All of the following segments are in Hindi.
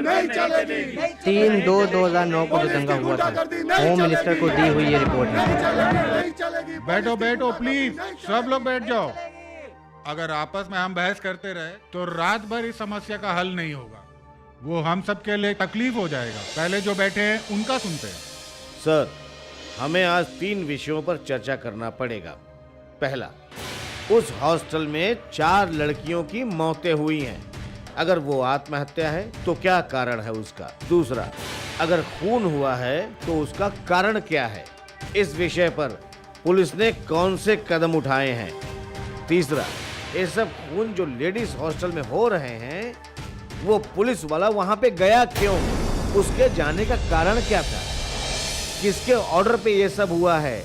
नहीं चलेगी। 3/2/2009 को जो दंगा हुआ था, होम मिनिस्टर को दी हुई ये रिपोर्ट है। बैठो बैठो प्लीज, सब लोग बैठ जाओ। अगर आपस में हम बहस करते रहे तो रात भर इस समस्या का हल नहीं होगा। वो हम सबके लिए तकलीफ हो जाएगा। पहले जो बैठे हैं उनका सुनते हैं। सर, हमें आज 3 विषयों पर चर्चा करना पड़ेगा। पहला, उस हॉस्टल में 4 लड़कियों की मौतें हुई हैं। अगर वो आत्महत्या है तो क्या कारण है उसका। दूसरा, अगर खून हुआ है तो उसका कारण क्या है। इस विषय पर पुलिस ने कौन से कदम उठाए हैं। तीसरा, ये सब खून जो लेडीज हॉस्टल में हो रहे हैं, वो पुलिस वाला वहां पे गया क्यों, उसके जाने का कारण क्या था, किसके ऑर्डर पे ये सब हुआ है।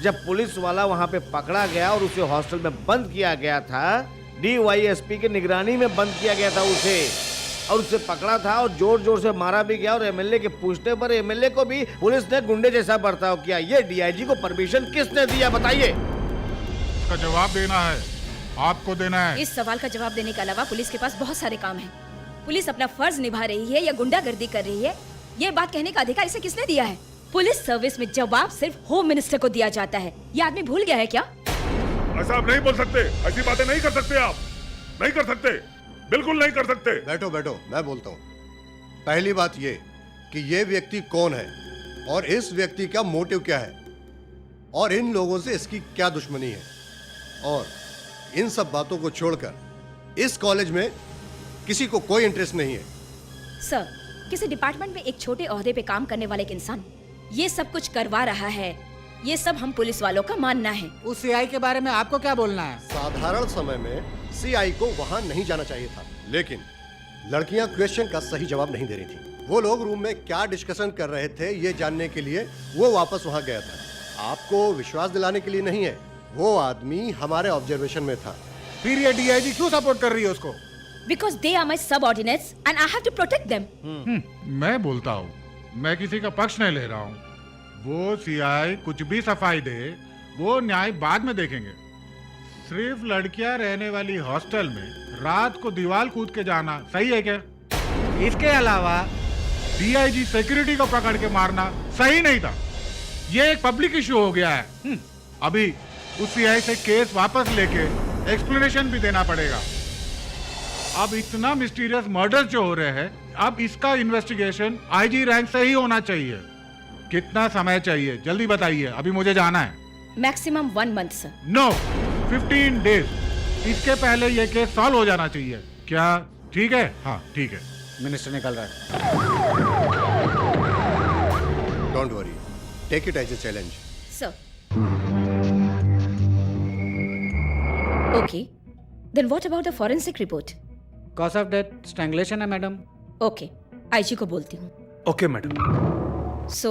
जब पुलिस वाला वहां पे पकड़ा गया और उसे हॉस्टल में बंद किया गया था, डीवाईएसपी की निगरानी में बंद किया गया था उसे, और उसे पकड़ा था और जोर जोर से मारा भी गया। और एमएलए के पूछने पर एमएलए को भी पुलिस ने गुंडे जैसा बर्ताव किया। ये डीआईजी को परमिशन किसने दिया, बताइए। इसका जवाब देना है, आपको देना है। इस सवाल का जवाब देने के अलावा पुलिस के पास बहुत सारे काम हैं। पुलिस अपना फर्ज निभा रही है या गुंडागर्दी कर रही है, ये बात कहने का अधिकार इसे किसने दिया है। पुलिस सर्विस में जवाब सिर्फ होम मिनिस्टर को दिया जाता है। ये आदमी भूल गया है क्या? ऐसा आप नहीं बोल सकते, ऐसी बातें नहीं कर सकते। आप नहीं कर सकते, बिल्कुल नहीं कर सकते। बैठो बैठो, मैं बोलता हूँ। पहली बात ये कि ये व्यक्ति कौन है और इस व्यक्ति का मोटिव क्या है और इन लोगों से इसकी क्या दुश्मनी है। और इन सब बातों को छोड़कर इस कॉलेज में किसी को कोई इंटरेस्ट नहीं है। सर, किसी डिपार्टमेंट में एक छोटे ओहदे पे काम करने वाले एक इंसान ये सब कुछ करवा रहा है, ये सब हम पुलिस वालों का मानना है। उस सीआई के बारे में आपको क्या बोलना है? साधारण समय में सीआई को वहां नहीं जाना चाहिए था, लेकिन लड़कियां क्वेश्चन का सही जवाब नहीं दे रही थी। वो लोग रूम में क्या डिस्कशन कर रहे थे ये जानने के लिए वो वापस वहां गया था। आपको विश्वास दिलाने के लिए नहीं है, वो आदमी हमारे ऑब्जर्वेशन में था। फिर ये डीआईजी क्यों सपोर्ट कर रही है उसको? Because they are my subordinates and I have to protect them. मैं बोलता हूँ, मैं किसी का पक्ष नहीं ले रहा हूँ। वो सीआई कुछ भी सफाई दे, वो न्याय बाद में देखेंगे। सिर्फ लड़कियां रहने वाली हॉस्टल में रात को दीवार कूद के जाना सही है क्या? इसके अलावा डीआईजी सिक्योरिटी को पकड़ के मारना सही नहीं था। ये एक पब्लिक इशू हो गया है। अभी उस सीआई से केस वापस लेके एक्सप्लेनेशन भी देना पड़ेगा। अब इतना मिस्टीरियस मर्डर जो हो रहे हैं, अब इसका इन्वेस्टिगेशन आईजी रैंक से ही होना चाहिए। कितना समय चाहिए जल्दी बताइए, अभी मुझे जाना है। Maximum 1 month sir. No, 15 days. इसके पहले ये केस सॉल्व हो जाना चाहिए। क्या ठीक है? हाँ ठीक है। मिनिस्टर निकल रहा है। Don't worry, take it as a challenge. Sir. Okay, then what about the forensic report? Cause of death strangulation है मैडम। ओके, आईजी को बोलती हूँ। Okay madam. सो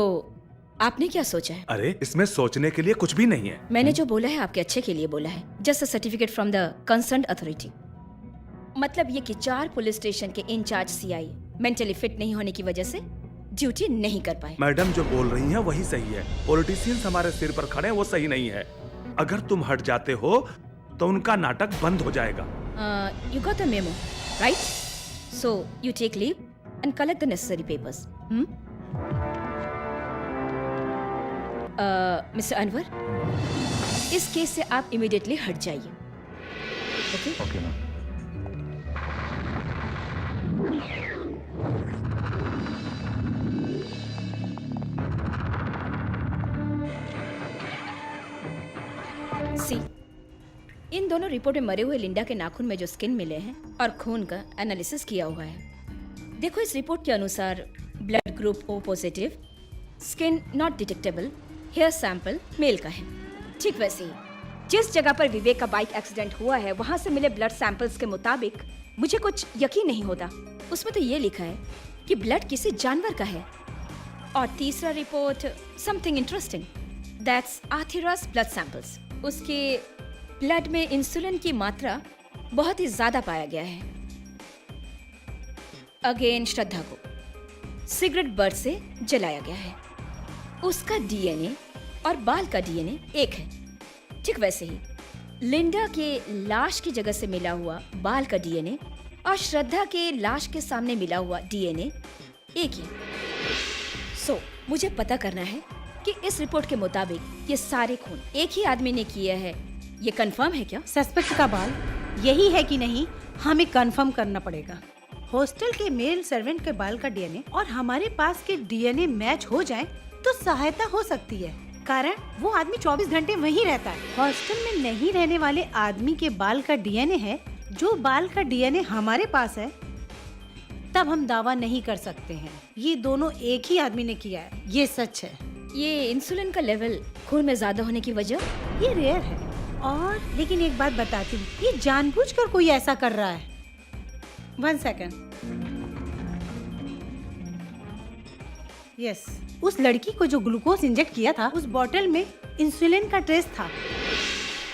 आपने क्या सोचा है? अरे इसमें सोचने के लिए कुछ भी नहीं है। मैंने जो बोला है आपके अच्छे के लिए बोला है। Just a certificate from the concerned authority. मतलब ये कि 4 पुलिस स्टेशन के इंचार्ज सीआई मेंटली फिट नहीं होने की वजह से ड्यूटी नहीं कर पाए। मैडम जो बोल रही हैं वही सही है। पॉलिटिशियंस हमारे सिर पर खड़े हैं, वो सही नहीं है। अगर तुम हट जाते हो तो उनका नाटक बंद हो जाएगा। You got the memo, right? So you take leave and collect the necessary papers. Mister Anwar, इस केस से आप इमीडिएटली हट जाइए। ओके? Okay ma'am. सी, इन दोनों रिपोर्ट में मरे हुए लिंडा के नाखून में जो स्किन मिले हैं और खून का एनालिसिस किया हुआ है। देखो, इस रिपोर्ट के अनुसार blood group O positive, skin not detectable, hair sample male का है। ठीक वैसे ही जिस जगह पर विवेक का बाइक एक्सीडेंट हुआ है, वहां से मिले ब्लड सैंपल्स के मुताबिक मुझे कुछ यकीन नहीं होता। उसमें तो ये लिखा है कि ब्लड किसी जानवर का है। और तीसरा report something interesting, that's Athira's blood samples. उसके ब्लड में इंसुलिन की मात्रा बहुत ही ज्यादा पाया गया है। अगेन श्रद्धा को सिगरेट बर्ड से जलाया गया है। उसका डीएनए और बाल का डीएनए एक है। ठीक वैसे ही लिंडा के लाश की जगह से मिला हुआ बाल का डीएनए और श्रद्धा के लाश के सामने मिला हुआ डीएनए एक ही। सो मुझे पता करना है कि इस रिपोर्ट के मुताबिक ये सारे खून एक ही आदमी ने किए हैं। ये कंफर्म है क्या? सस्पेक्ट का बाल यही है कि नहीं, हमें कंफर्म करना पड़ेगा। हॉस्टल के मेल सर्वेंट के बाल का डीएनए और हमारे पास के डीएनए मैच हो जाए तो सहायता हो सकती है, कारण वो आदमी 24 घंटे वहीं रहता है। हॉस्टल में नहीं रहने वाले आदमी के बाल का डीएनए है, जो बाल का डीएनए हमारे पास है, तब हम दावा नहीं कर सकते हैं ये दोनों एक ही आदमी ने किया है। ये सच है। ये इंसुलिन का लेवल खून में ज्यादा होने की वजह? ये रेयर है। और लेकिन एक बात बताती हूँ, ये जानबूझकर कोई ऐसा कर रहा है। 1 सेकेंड। यस, उस लड़की को जो ग्लूकोज इंजेक्ट किया था, उस बॉटल में इंसुलिन का ट्रेस था।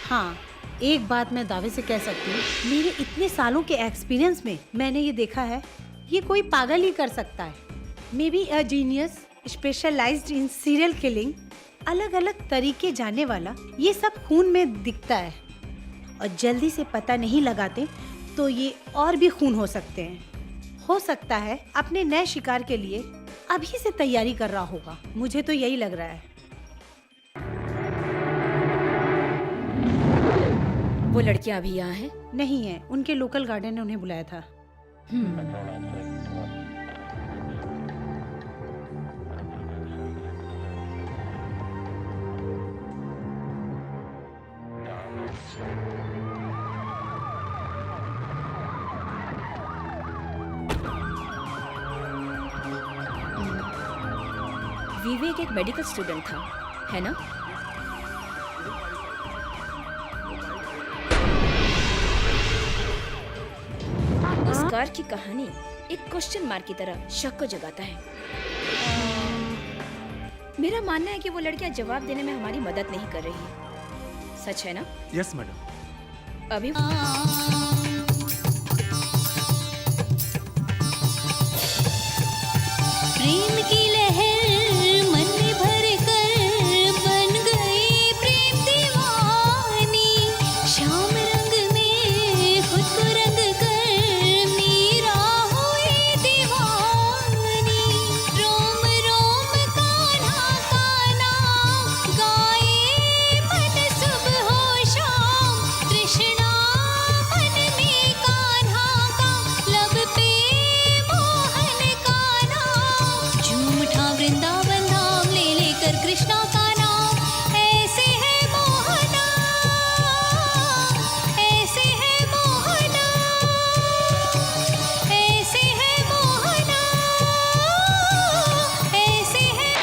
हाँ, एक बात मैं दावे से कह सकती हूँ, मेरे इतने सालों के एक्सपीरियंस में मैंने ये देखा है, ये कोई पागल ही कर सकता है। Maybe a genius specialised in serial killing, अलग अलग तरीके जानने वाला। ये सब खून में दिखता है और जल्दी से पता नहीं लगाते तो ये और भी खून हो सकते हैं। हो सकता है अपने नए शिकार के लिए अभी से तैयारी कर रहा होगा। मुझे तो यही लग रहा है। वो लड़कियां अभी यहाँ हैं? नहीं है, उनके लोकल गार्डन ने उन्हें बुलाया था। विवेक एक मेडिकल स्टूडेंट था, है ना? उस कार की कहानी एक क्वेश्चन मार्क की तरह शक को जगाता है। मेरा मानना है कि वो लड़कियां जवाब देने में हमारी मदद नहीं कर रही है। सच है ना? Yes madam. अभी प्रेम की लहर मन में भर कर बन गई प्रेम दीवानी, श्याम रंग में खुद को रंग कर मीरा हुई दीवानी। रोम रोम कान्हा काना गाए मन सुबह हो शाम, तृष्णा मन में कान्हा का लब पे मोहन काना। झूम उठा वृंदावन धाम ले लेकर कृष्णा का नाम, ऐसे है मोहना, ऐसे है मोहना, ऐसे है मोहना, ऐसे है।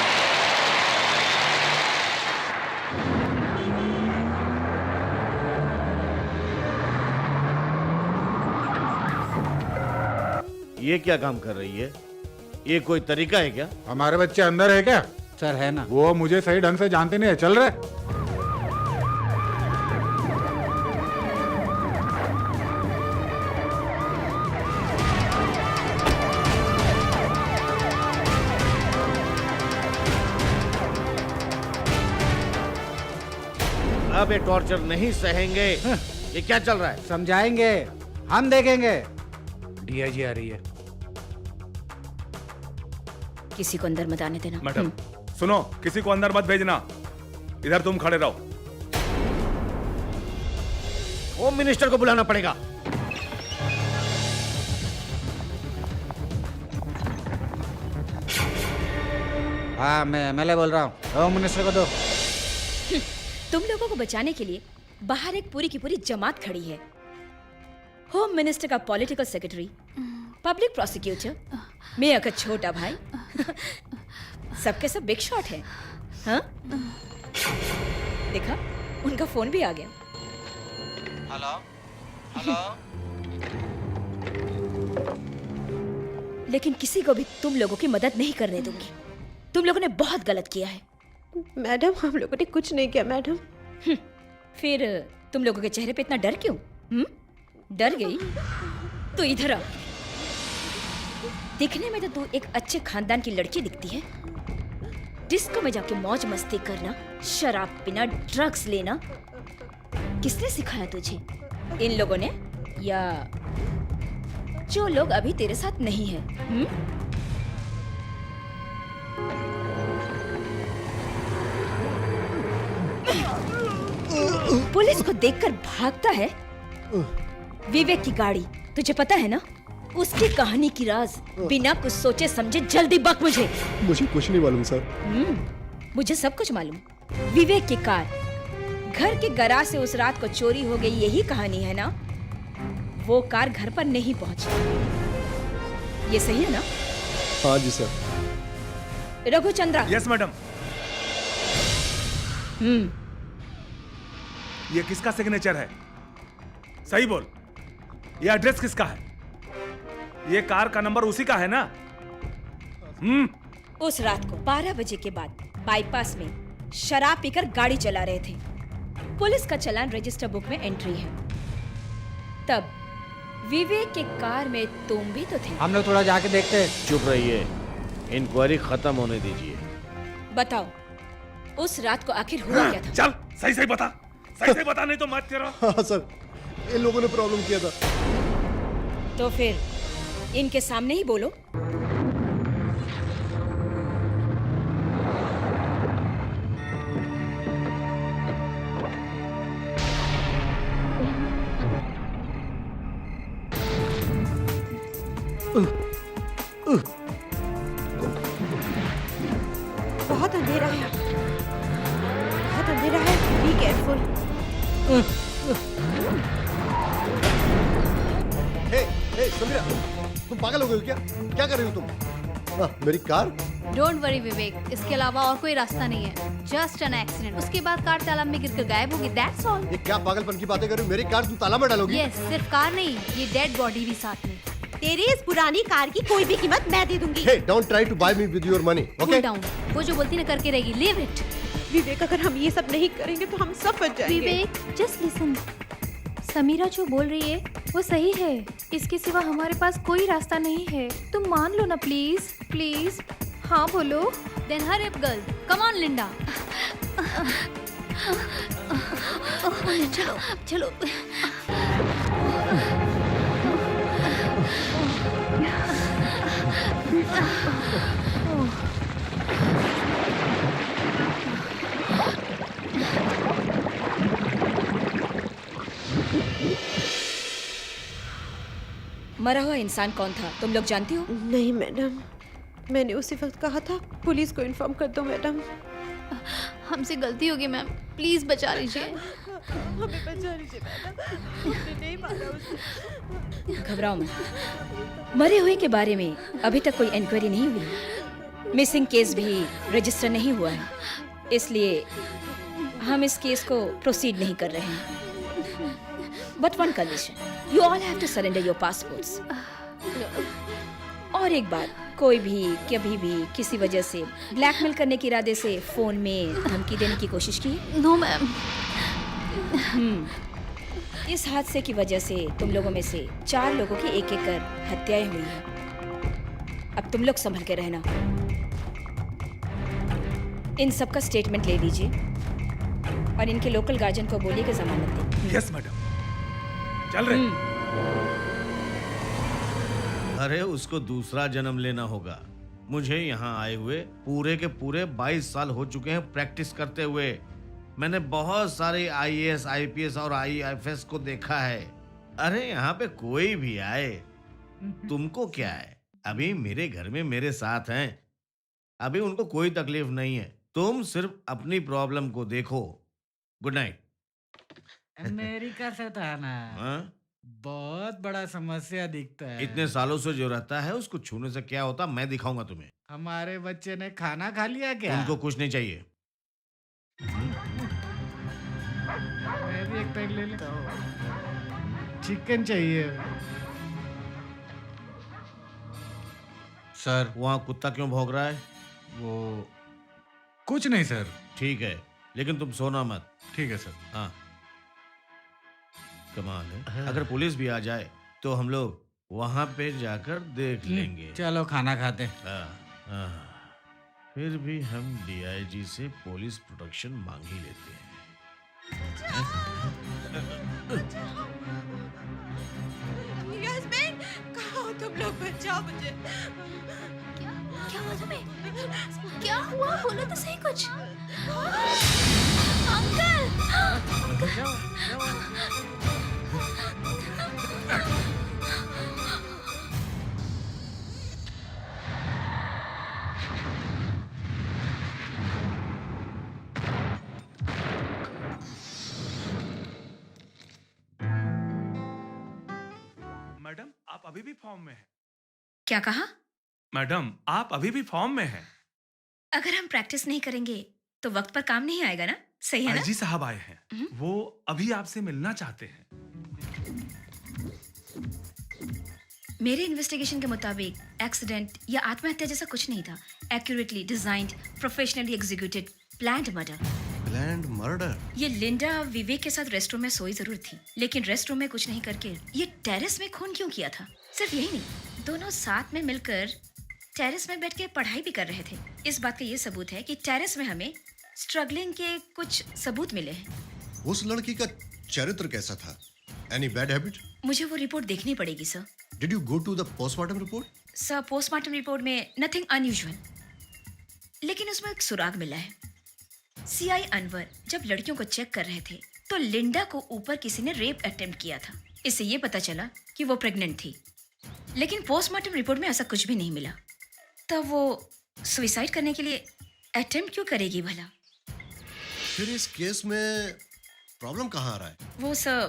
ये क्या काम कर रही है? ये कोई तरीका है क्या? हमारे बच्चे अंदर है क्या? सर है ना। वो मुझे सही ढंग से जानते नहीं है। चल रहे अब ये टॉर्चर नहीं सहेंगे। ये क्या चल रहा है? समझाएंगे, हम देखेंगे। डीआईजी आ रही है। किसी को अंदर मत आने देना। मैडम सुनो, किसी को अंदर मत भेजना, इधर तुम खड़े रहो। होम मिनिस्टर को बुलाना पड़ेगा। हाँ, मैं एमएलए बोल रहा हूँ। होम मिनिस्टर को दो। तुम लोगों को बचाने के लिए बाहर एक पूरी की पूरी जमात खड़ी है। होम मिनिस्टर का political secretary, public prosecutor, mayor का छोटा भाई, सबके सब बिग शॉट है। हाँ? देखा, उनका फोन भी आ गया। Hello hello. लेकिन किसी को भी तुम लोगों की मदद नहीं करने दूंगी। तुम लोगों ने बहुत गलत किया है। मैडम, हम लोगों ने कुछ नहीं किया मैडम। फिर तुम लोगों के चेहरे पे इतना डर क्यों? डर गई? तो इधर आ। दिखने में तो तू एक अच्छे खानदान की लड़की दिखती है। डिस्को में जाके मौज मस्ती करना, शराब पीना, ड्रग्स लेना, किसने सिखाया तुझे? इन लोगों ने या जो लोग अभी तेरे साथ नहीं हैं। पुलिस को देखकर भागता है। विवेक की गाड़ी, तुझे पता है ना उसकी कहानी की राज। बिना कुछ सोचे समझे जल्दी बक मुझे। मुझे कुछ नहीं मालूम सर। मुझे सब कुछ मालूम। विवेक की कार घर के गराज से उस रात को चोरी हो गई, यही कहानी है ना? वो कार घर पर नहीं पहुंची, ये सही है ना? हाँ जी सर। रघुचंद्रा। Yes madam. ये किसका सिग्नेचर है? सही बोल, ये एड्रेस किसका है? ये कार का नंबर उसी का है ना? उस रात को 12 बजे के बाद बाईपास में शराब पीकर गाड़ी चला रहे थे। पुलिस का चालान रजिस्टर बुक में एंट्री है। तब विवेक के कार में तुम भी तो थे। हम लोग थोड़ा जाके देखते हैं। चुप रहिए, इंक्वायरी खत्म होने दीजिए। बताओ उस रात को आखिर हुआ क्या था? चल सही सही बता, सही सही बता, नहीं तो मत करो। हाँ सर, इन लोगों ने प्रॉब्लम किया था। तो फिर इनके सामने ही बोलो। बहुत अंधेरा है, बहुत अंधेरा है। Be careful. हे समीरा, तुम पागल हो गए हो क्या? क्या कर रही हो तुम? मेरी कार? डोंट वरी विवेक, इसके अलावा और कोई रास्ता नहीं है। Just an accident. उसके बाद कार तालाब में गिरकर गायब होगी, दैट्स ऑल। ये क्या पागलपन की बातें कर रही हो? मेरी कार तुम ताला में डालोगी? यस, सिर्फ कार नहीं, ये डेड बॉडी भी साथ में। तेरी इस पुरानी कार की कोई भी कीमत मैं दे दूंगी। Hey, don't try to buy me with your money, okay? Cool down, वो जो बोलती ना करके रहेगी। Leave it. विवेक, अगर हम ये सब नहीं करेंगे तो हम सब फंस जाएंगे। विवेक जस्ट लिसन, समीरा जो बोल रही है वो सही है। इसके सिवा हमारे पास कोई रास्ता नहीं है। तुम मान लो ना प्लीज, प्लीज। हाँ बोलो। Then hurry up girl, come on Linda. चलो चलो। मरा हुआ इंसान कौन था तुम लोग जानती हो? नहीं मैडम, मैंने उसी वक्त कहा था पुलिस को इन्फॉर्म कर दो। मैडम हमसे गलती होगी मैम, प्लीज बचा लीजिए। हमें बचा लीजिए मैडम, हमने नहीं मारा उसे। घबराओ मत। मरे हुए के बारे में अभी तक कोई इंक्वायरी नहीं हुई। मिसिंग केस भी रजिस्टर नहीं हुआ है, इसलिए हम इस केस को प्रोसीड नहीं कर रहे हैं। But one condition, you all have to surrender your passports. और एक बात, कोई भी कभी भी किसी वजह से ब्लैकमेल करने के इरादे से फोन में धमकी देने की कोशिश की? No ma'am. इस हादसे की वजह से तुम लोगों में से 4 लोगों की एक एक कर हत्याएं हुई हैं। अब तुम लोग संभल के रहना। इन सब का स्टेटमेंट ले लीजिए और इनके लोकल गार्जियन को बोलिए कि जमानत दें। यस मैडम, चल रहे। अरे उसको दूसरा जन्म लेना होगा। मुझे यहाँ आए हुए पूरे के पूरे 22 साल हो चुके हैं प्रैक्टिस करते हुए। मैंने बहुत सारे IAS, IPS और IFS को देखा है। अरे यहाँ पे कोई भी आए, तुमको क्या है? अभी मेरे घर में मेरे साथ हैं, अभी उनको कोई तकलीफ नहीं है। तुम सिर्फ अपनी प्रॉब्लम को देखो। Good night. अमेरिका से था ना, बहुत बड़ा समस्या दिखता है। इतने सालों से जो रहता है उसको छूने से क्या होता, मैं दिखाऊंगा तुम्हें। हमारे बच्चे ने खाना खा लिया क्या? उनको कुछ नहीं चाहिए। मैं भी एक पैक ले लेता हूँ। चिकन चाहिए सर। वहाँ कुत्ता क्यों भौंक रहा है? वो कुछ नहीं सर। ठीक है, लेकिन तुम सोना मत। ठीक है सर। हाँ, कमाल है। अगर पुलिस भी आ जाए तो हम लोग वहां पे जाकर देख लेंगे। चलो खाना खाते। फिर भी हम DIG से पुलिस प्रोटेक्शन मांग ही लेते हैं। यस्मीन, कहाँ हो तुम लोग बचाओ मुझे। क्या हुआ तुम्हें? क्या हुआ? बोलो तो सही कुछ। अंकल! मैडम आप अभी भी फॉर्म में हैं। क्या कहा? मैडम आप अभी भी फॉर्म में हैं। अगर हम प्रैक्टिस नहीं करेंगे तो वक्त पर काम नहीं आएगा ना? सही है ना? आईजी साहब आए हैं, वो अभी आपसे मिलना चाहते हैं। मेरे इन्वेस्टिगेशन के मुताबिक एक्सीडेंट या आत्महत्या जैसा कुछ नहीं था। Accurately designed, professionally executed, planned murder. Planned murder? ये लिंडा विवेक के साथ रेस्टरूम में सोई जरूर थी, लेकिन रेस्टरूम में कुछ नहीं करके ये टेरेस में खून क्यों किया था? सिर्फ यही नहीं, दोनों साथ में मिलकर टेरेस में बैठ के पढ़ाई भी कर रहे थे। इस बात का ये सबूत है कि टेरेस में हमें स्ट्रगलिंग के कुछ सबूत मिले हैं। उस लड़की का चरित्र कैसा था? Any bad habit? मुझे वो रिपोर्ट देखनी पड़ेगी sir. Did you go to the postmortem report? Sir, postmortem report में नथिंग अनयूजुअल, लेकिन उसमें एक सुराग मिला है। सीआई अनवर जब लड़कियों को चेक कर रहे थे तो लिंडा को ऊपर किसी ने रेप अटेम्प्ट किया था। इससे ये पता चला कि वो प्रेग्नेंट थी, लेकिन पोस्टमार्टम रिपोर्ट में ऐसा कुछ भी नहीं मिला। तब वो सुसाइड करने के लिए अटेम्प्ट क्यों करेगी भला? फिर इस केस में प्रॉब्लम कहाँ आ रहा है? वो सर,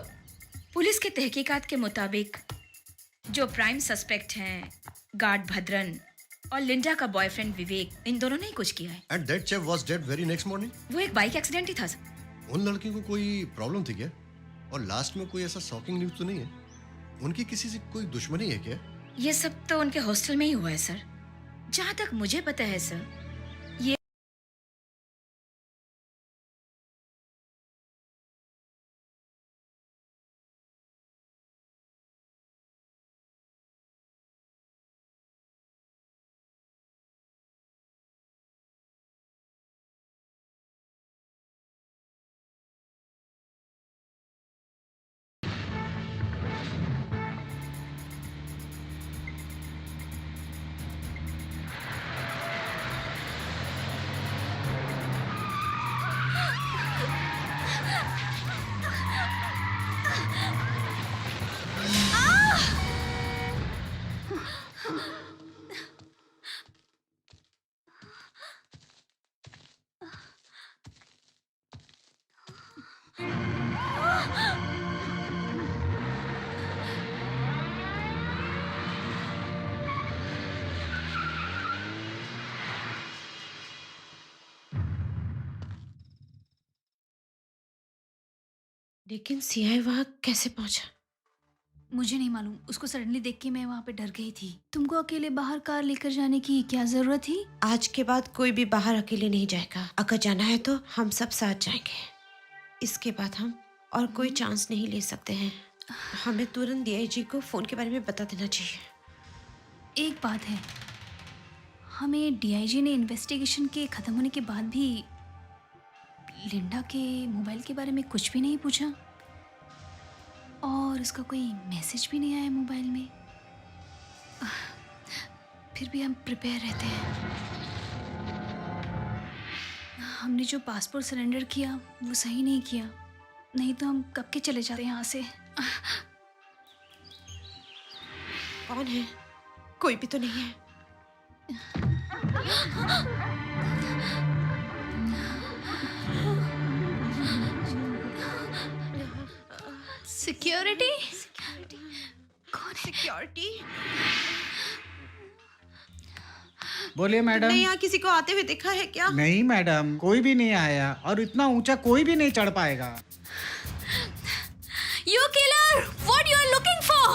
पुलिस के तहकीकात के मुताबिक जो प्राइम सस्पेक्ट हैं गार्ड भद्रन और लिंडा का बॉयफ्रेंड विवेक, इन दोनों ने ही कुछ किया है। And that chap was dead very next morning? वो एक बाइक एक्सीडेंट ही था सर। उन लड़कियों को कोई प्रॉब्लम थी क्या? और लास्ट में कोई ऐसा शॉकिंग न्यूज़ तो नहीं है? उनकी किसी से कोई दुश्मनी है क्या? ये सब तो उनके हॉस्टल में ही हुआ है सर। जहाँ तक मुझे पता है सर, ये लेकिन सीआई वहाँ कैसे पहुंचा? मुझे नहीं मालूम। उसको सडनली देख के मैं वहाँ पे डर गई थी। तुमको अकेले बाहर कार लेकर जाने की क्या जरूरत थी? आज के बाद कोई भी बाहर अकेले नहीं जाएगा। अगर जाना है तो हम सब साथ जाएंगे। इसके बाद हम और कोई चांस नहीं ले सकते हैं। हमें तुरंत डीआईजी को फोन के बारे में बता देना चाहिए। एक बात है, हमें डीआईजी ने इन्वेस्टिगेशन के खत्म होने के बाद भी लिंडा के मोबाइल के बारे में कुछ भी नहीं पूछा और उसका कोई मैसेज भी नहीं आया मोबाइल में। फिर भी हम प्रिपेयर रहते हैं। हमने जो पासपोर्ट सरेंडर किया वो सही नहीं किया, नहीं तो हम कब के चले जाते यहाँ से। कौन है? कोई भी तो नहीं है। सिक्योरिटी? कौन है? सिक्योरिटी? बोलिए मैडम। तुमने यहाँ किसी को आते हुए देखा है क्या? नहीं मैडम, कोई भी नहीं आया और इतना ऊंचा कोई भी नहीं चढ़ पाएगा। You killer! What you are looking for?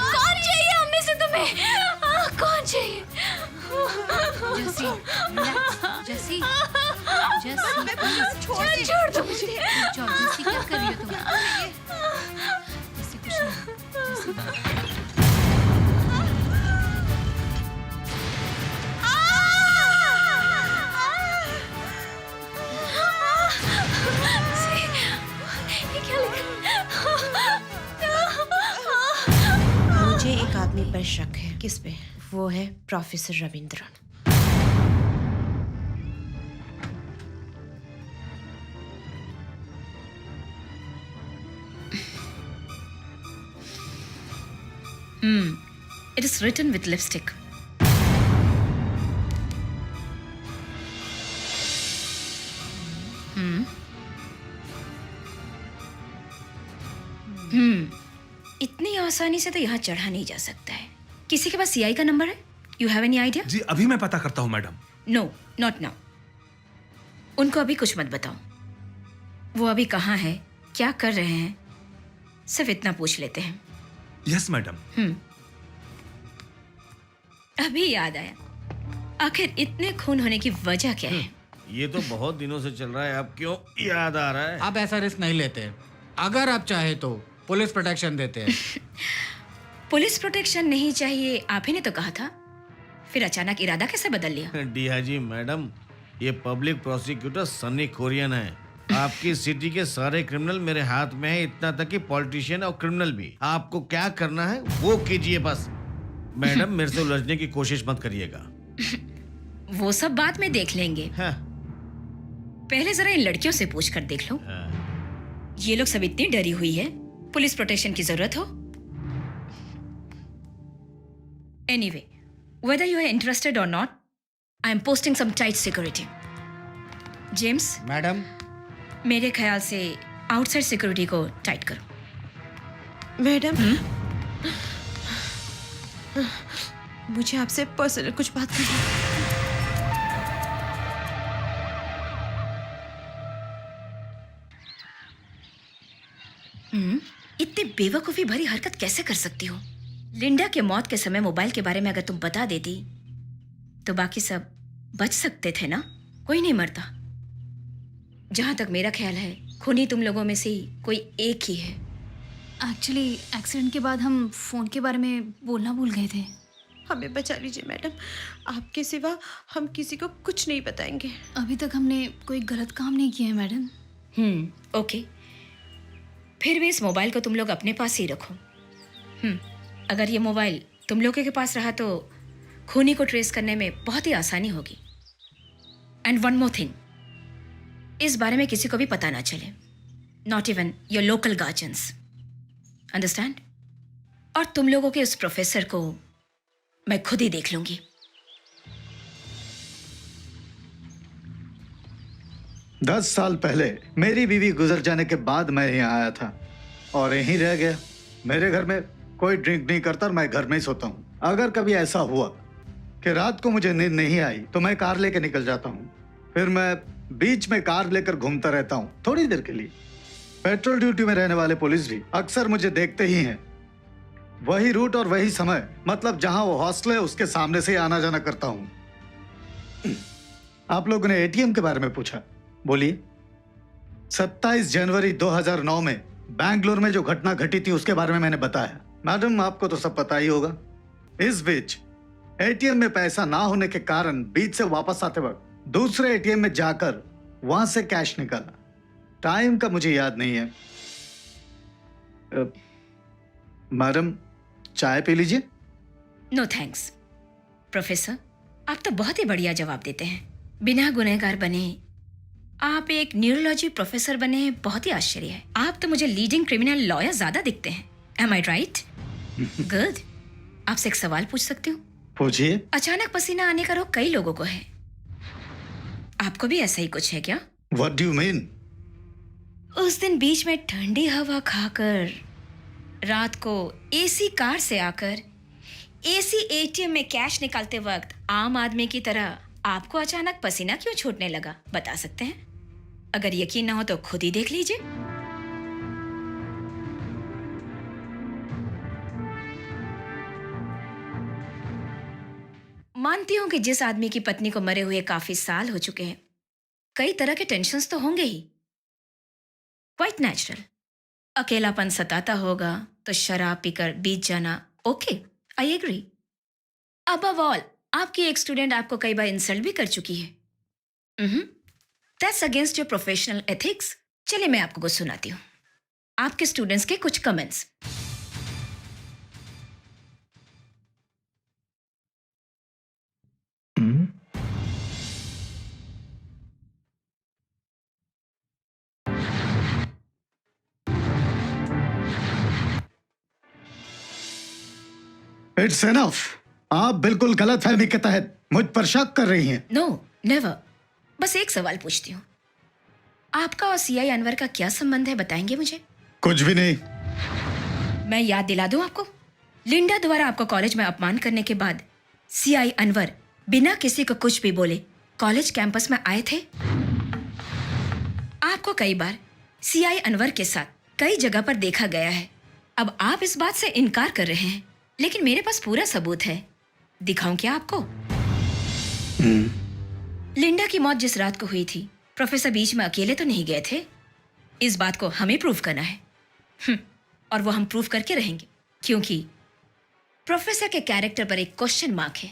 कौन चाहिए हमें से तुम्हें? कौन चाहिए? जैसी, जैसी, जैसी, छोड़ दो मुझे। जैसी क्या कर रही हो तुम? जैसी कुछ नहीं। ये क्या लिखा? शक है। किस पे? वो है professor Ravindran. It is written with lipstick. इतनी आसानी से तो यहाँ चढ़ा नहीं जा सकता है। किसी के पास सीआई का नंबर है? You have any idea? जी अभी मैं पता करता हूँ मैडम। No, not now. उनको अभी कुछ मत बताओ। वो अभी कहाँ है, क्या कर रहे हैं, सिर्फ इतना पूछ लेते हैं। Yes madam. अभी याद आया, आखिर इतने खून होने की वजह क्या है? ये तो बहुत दिनों से चल रहा है, अब क्यों याद आ रहा है? आप ऐसा रिस्क नहीं लेते। अगर आप चाहे तो पुलिस प्रोटेक्शन देते हैं। पुलिस प्रोटेक्शन नहीं चाहिए, आप ही ने तो कहा था। फिर अचानक इरादा कैसे बदल लिया? डीआईजी मैडम, ये पब्लिक प्रोसिक्यूटर सनी कोरियन है। आपकी सिटी के सारे क्रिमिनल मेरे हाथ में है, इतना तक कि पॉलिटिशियन और क्रिमिनल भी। आपको क्या करना है वो कीजिए बस। मैडम मेरे से उलझने की कोशिश मत करिएगा। वो सब बाद में देख लेंगे। हाँ। पहले जरा इन लड़कियों से पूछ कर देख लो। हाँ। ये लोग सब इतनी डरी हुई है, पुलिस प्रोटेक्शन की जरूरत हो? Anyway, whether you are interested or not, I am posting some tight security. James, madam, मेरे ख्याल से आउटसाइड सिक्योरिटी को टाइट करो। मैडम, मुझे आपसे पर्सनल कुछ बात करनी है। इतनी बेवकूफी भरी हरकत कैसे कर सकती हो? लिंडा के मौत के समय मोबाइल के बारे में अगर तुम बता देती तो बाकी सब बच सकते थे ना? कोई नहीं मरता। जहां तक मेरा ख्याल है, खूनी तुम लोगों में से ही कोई एक ही है। एक्चुअली एक्सीडेंट के बाद हम फ़ोन के बारे में बोलना भूल गए थे। हमें बचा लीजिए मैडम, आपके सिवा हम किसी को कुछ नहीं बताएंगे। अभी तक हमने कोई गलत काम नहीं किया है मैडम। ओके, फिर भी इस मोबाइल को तुम लोग अपने पास ही रखो। अगर ये मोबाइल तुम लोगों के पास रहा तो खूनी को ट्रेस करने में बहुत ही आसानी होगी। एंड वन मोर थिंग, इस बारे में किसी को भी पता ना चले, not even your local guardians, understand? और तुम लोगों के उस प्रोफेसर को मैं खुद ही देख लूंगी। दस साल पहले मेरी बीवी गुजर जाने के बाद मैं यहाँ आया था और यहीं रह गया। मेरे घर में कोई ड्रिंक नहीं करता और मैं घर में ही सोता हूँ। अगर कभी ऐसा हुआ कि रात को मुझे नींद नहीं आई तो मैं कार लेकर निकल जाता हूँ। फिर मैं बीच में कार लेकर घूमता रहता हूँ थोड़ी देर के लिए। पेट्रोल ड्यूटी में रहने वाले पुलिस भी अक्सर मुझे देखते ही हैं। वही रूट और वही समय, मतलब जहां वो हॉस्टल है उसके सामने से आना जाना करता हूं। आप लोगों ने एटीएम के बारे में पूछा, बोलिए। 27 जनवरी 2009 में बैंगलोर में जो घटना घटी थी उसके बारे में मैंने बताया। मैडम आपको तो सब पता ही होगा। इस बीच एटीएम में पैसा ना होने के कारण बीच से वापस आते वक्त दूसरे एटीएम में जाकर वहां से कैश निकाला। टाइम का मुझे याद नहीं है। मैडम चाय पी लीजिए। No thanks. प्रोफेसर, आप तो बहुत ही बढ़िया जवाब देते हैं। बिना गुनहगार बने आप एक न्यूरोलॉजी प्रोफेसर बने हैं, बहुत ही आश्चर्य है। आप तो मुझे लीडिंग क्रिमिनल लॉयर ज्यादा दिखते हैं। एम आई राइट? गुड। आपसे एक सवाल पूछ सकती हूँ? पूछिए। अचानक पसीना आने का रोग कई लोगों को है, आपको भी ऐसा ही कुछ है क्या? What do you mean? उस दिन बीच में ठंडी हवा खाकर, रात को एसी कार से आकर, एसी एटीएम में कैश निकालते वक्त आम आदमी की तरह आपको अचानक पसीना क्यों छूटने लगा, बता सकते हैं? अगर यकीन ना हो तो खुद ही देख लीजिए। मानती हूं कि जिस आदमी की पत्नी को मरे हुए काफी साल हो चुके हैं, कई तरह के टेंशन्स तो होंगे ही, क्वाइट नेचुरल। अकेलापन सताता होगा तो शराब पीकर बीत जाना, okay, I agree. Above all आपकी एक स्टूडेंट आपको कई बार इंसल्ट भी कर चुकी है। That's against your professional ethics. चलिए मैं आपको कुछ सुनाती हूँ, आपके स्टूडेंट्स के कुछ कमेंट्स। It's enough. आप बिल्कुल गलत फहमी के तहत मुझ पर शक कर रही हैं। No never. बस एक सवाल पूछती हूँ, आपका और सीआई अनवर का क्या संबंध है, बताएंगे मुझे? कुछ भी नहीं। मैं याद दिला दूं आपको, लिंडा द्वारा आपको कॉलेज में अपमान करने के बाद सीआई अनवर बिना किसी को कुछ भी बोले कॉलेज कैंपस में आए थे। आपको कई बार सीआई अनवर के साथ कई जगह पर देखा गया है। अब आप इस बात से इनकार कर रहे हैं, लेकिन मेरे पास पूरा सबूत है। दिखाऊं क्या आपको? लिंडा की मौत जिस रात को हुई थी, प्रोफेसर बीच में अकेले तो नहीं गए थे। इस बात को हमें प्रूव करना है। और वो हम प्रूव करके रहेंगे, क्योंकि प्रोफेसर के कैरेक्टर पर एक क्वेश्चन मार्क है।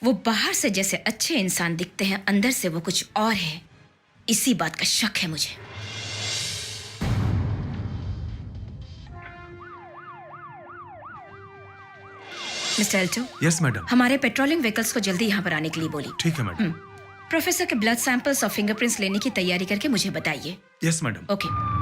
वो बाहर से जैसे अच्छे इंसान दिखते हैं, अंदर से वो कुछ और है। इसी बात का शक है मुझे। Mister Alto. Yes madam. हमारे पेट्रोलिंग व्हीकल्स को जल्दी यहाँ पर आने के लिए बोलिए। ठीक है मैडम। प्रोफेसर के ब्लड सैंपल्स और फिंगरप्रिंट्स लेने की तैयारी करके मुझे बताइए। Yes madam. ओके।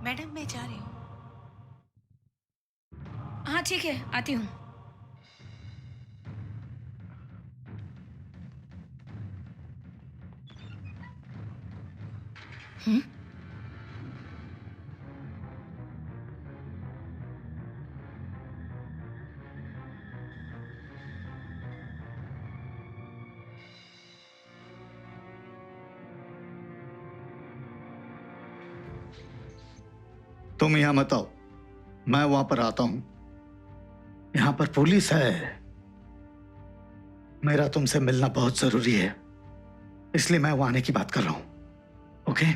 मैडम मैं जा रही हूँ। हाँ ठीक है, आती हूँ। तुम यहाँ मत आओ, मैं वहां पर आता हूं। यहाँ पर पुलिस है। मेरा तुमसे मिलना बहुत जरूरी है, इसलिए मैं वहां आने की बात कर रहा हूं। ओके?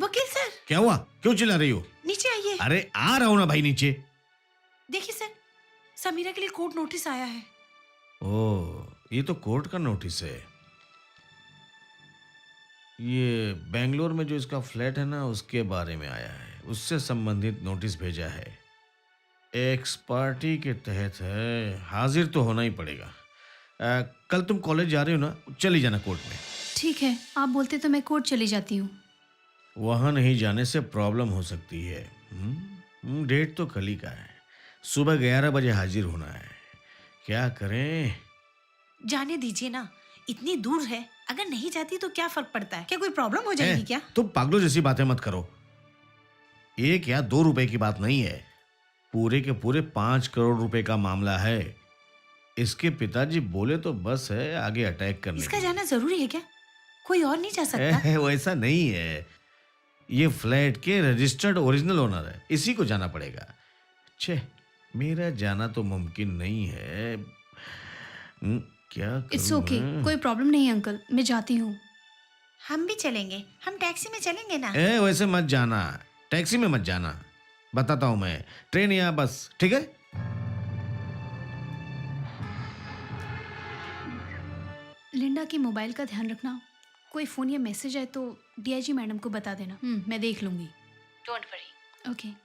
वकील सर, क्या हुआ? क्यों चिल्ला रही हो? नीचे आइए। अरे आ रहा हूं ना भाई नीचे। देखिए सर, समीरा के लिए कोर्ट नोटिस आया है। ओह, ये तो कोर्ट का नोटिस है। ये बेंगलोर में जो इसका फ्लैट है ना, उसके बारे में आया है। उससे संबंधित नोटिस भेजा है। एक्स पार्टी के तहत है, हाजिर तो होना ही पड़ेगा। कल तुम कॉलेज जा रहे हो ना, चली जाना कोर्ट में। ठीक है, आप बोलते तो मैं कोर्ट चली जाती हूँ। वहां नहीं जाने से प्रॉब्लम हो सकती है। डेट तो कल ही का है, सुबह 11 बजे हाजिर होना है। क्या करें? जाने दीजिए ना, इतनी दूर है, अगर नहीं जाती तो क्या फर्क पड़ता है? क्या कोई प्रॉब्लम हो जाएगी क्या? तुम पागलों जैसी बातें मत करो। 1 या 2 रुपए की बात नहीं है, पूरे के पूरे 5 करोड़ रुपए का मामला है। इसके पिताजी बोले तो बस है आगे अटैक करने। इसका जाना जरूरी है क्या? कोई और नहीं जा सकता? वैसा नहीं है, ये फ्लैट के रजिस्टर्ड ओरिजिनल ओनर है, इसी को जाना पड़ेगा। छे, मेरा जाना तो मुमकिन नहीं है। क्या इट्स करूं ओके, मैं? कोई प्रॉब्लम नहीं अंकल, मैं जाती हूँ। हम भी चलेंगे, हम टैक्सी में चलेंगे ना। वैसे मत जाना, टैक्सी में मत जाना, बताता हूं मैं, ट्रेन या बस, ठीक है? लिंडा के मोबाइल का ध्यान रखना, कोई फ़ोन या मैसेज आए तो डीआईजी मैडम को बता देना। मैं देख लूँगी। Don't worry. Okay.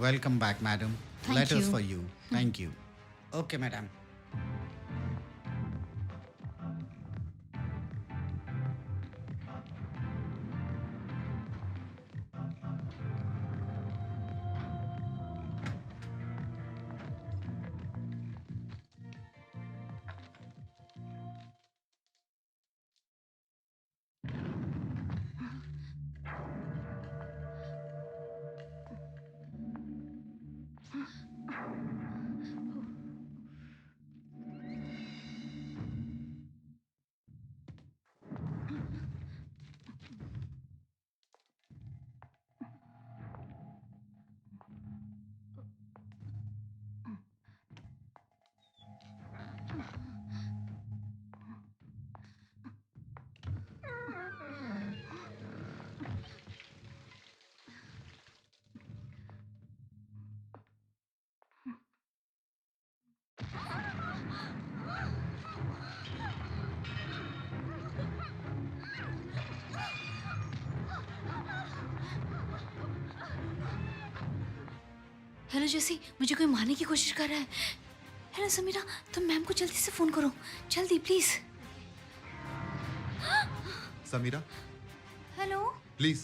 Welcome back, madam. Thank Letters you. for you. Thank you. Okay, madam. Hello Jessy, मुझे कोई मारने की कोशिश कर रहा है। हेलो समीरा, तुम मैम को जल्दी से फ़ोन करो, जल्दी please. Sameera, hello. Please.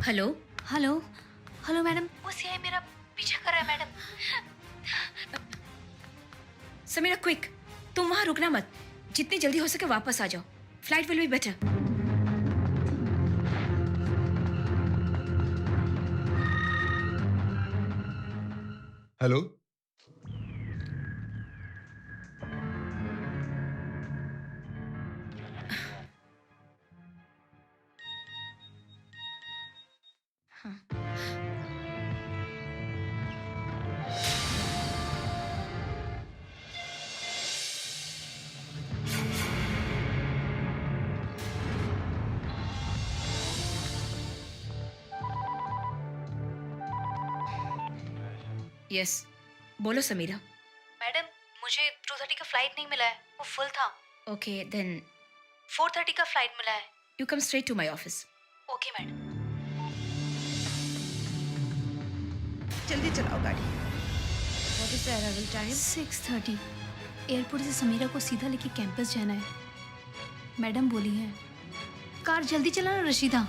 Hello hello hello madam, वो सीआई मेरा पीछा कर रहा है मैडम। समीरा क्विक, तुम वहां रुकना मत, जितनी जल्दी हो सके वापस आ जाओ। Flight will be better. Hello, yes, बोलो समीरा। मैडम, मुझे 2:30 का फ्लाइट नहीं मिला है, वो फुल था। ओके देन 4:30 का फ्लाइट मिला है। You come straight to my office. Okay madam. जल्दी चलाओ गाड़ी। What is the arrival time? 6:30। Airport से समीरा को सीधा लेके कैंपस जाना है। मैडम बोली है कार जल्दी चलाना रशीदा।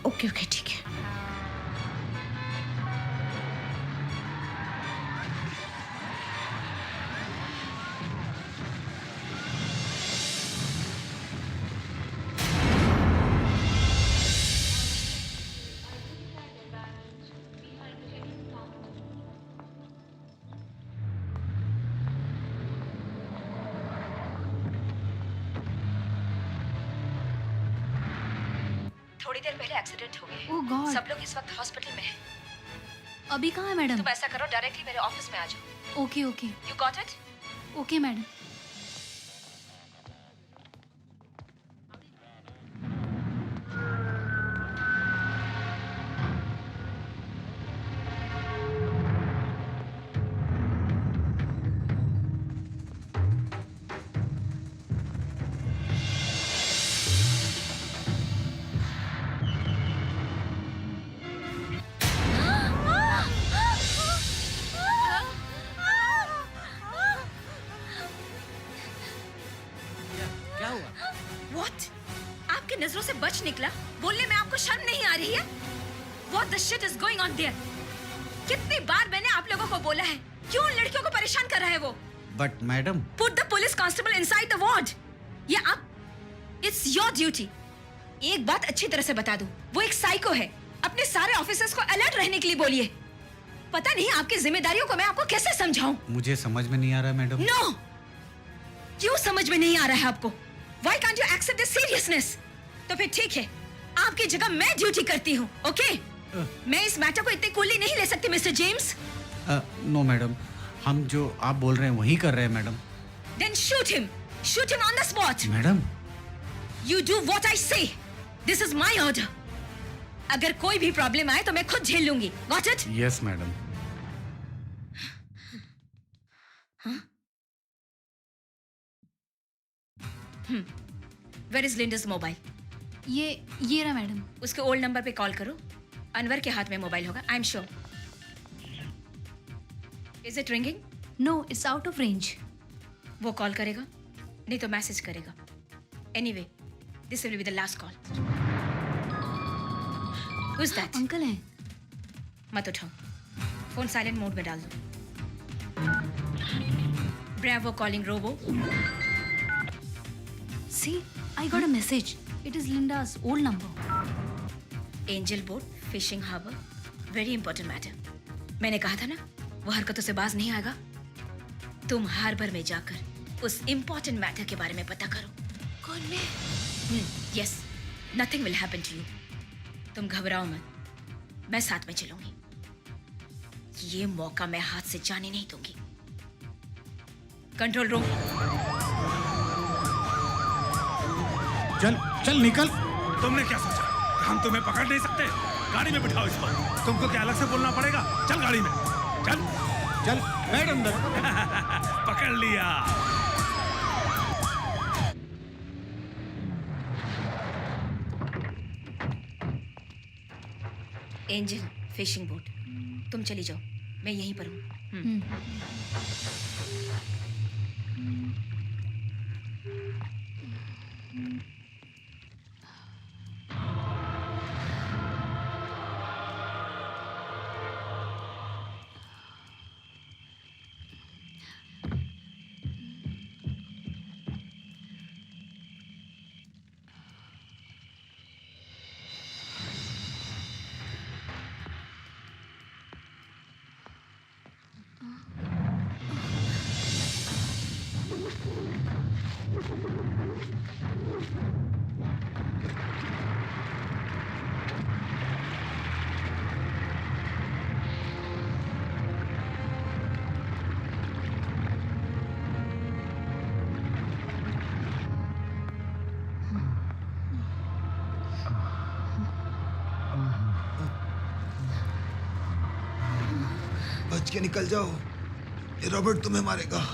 ओके ओके ठीक है। थोड़ी देर पहले एक्सीडेंट हो गया। ओह गॉड। सब लोग इस वक्त हॉस्पिटल में हैं। अभी कहाँ है मैडम? तुम ऐसा करो, डायरेक्टली मेरे ऑफिस में आ जाओ। Okay okay. You got it? Okay madam. क्या हुआ? What? आपकी नजरों से बच निकला? बोलने में आपको शर्म नहीं आ रही है? What the shit is going on there? कितनी बार मैंने आप लोगों को बोला है, क्यों उन लड़कियों को परेशान कर रहा है वो? But madam, Put the police constable inside the ward. ये आप, it's your duty. एक बात अच्छी तरह से बता दूं, वो एक साइको है। अपने सारे ऑफिसर्स को अलर्ट रहने के लिए बोलिए। पता नहीं आपकी जिम्मेदारियों को मैं आपको कैसे समझाऊं? मुझे समझ में नहीं आ रहा मैडम। No! क्यों समझ में नहीं आ रहा है आपको? Why can't you accept the seriousness? तो फिर ठीक है, आपकी जगह मैं ड्यूटी करती हूँ, ओके? मैं इस मैटर को इतनी कूली नहीं ले सकती, मिस्टर जेम्स। नो मैडम, हम जो आप बोल रहे हैं वही कर रहे हैं madam. Then shoot him. Shoot him on the spot. Madam, You do what I say. This is my order. अगर कोई भी प्रॉब्लम आए तो मैं खुद झेल लूंगी। Got it? Yes madam. Where is Linda's mobile? ये रहा मैडम। उसके ओल्ड नंबर पे कॉल करो। अनवर के हाथ में मोबाइल होगा, I am sure. Is it ringing? No, it's out of range. वो कॉल करेगा, नहीं तो मैसेज करेगा। Anyway, this will be the last call. Who is that? Uncle हैं। मत उठाओ, फोन साइलेंट मोड में डाल दो। Bravo calling robo. See, I got a message. It is Linda's old number. Angel boat, fishing harbour, very important matter. मैंने कहा था ना, वो हरकतों से बाज नहीं आएगा। तुम हार्बर में जाकर उस इंपॉर्टेंट मैटर के बारे में पता करो। कौन मैं? Yes, nothing will happen to you. तुम घबराओ मत, मैं साथ में चलूंगी। ये मौका मैं हाथ से जाने नहीं दूंगी। Control room. चल चल निकल। तुमने क्या सोचा कि हम तुम्हें पकड़ नहीं सकते? गाड़ी में बिठाओ इसको। तुमको क्या अलग से बोलना पड़ेगा? चल गाड़ी में, चल चल। बैठ अंदर। पकड़ लिया। एंजल, फिशिंग बोट, तुम चली जाओ, मैं यहीं पर हूँ। बच के निकल जाओ, ये रॉबर्ट तुम्हें मारेगा।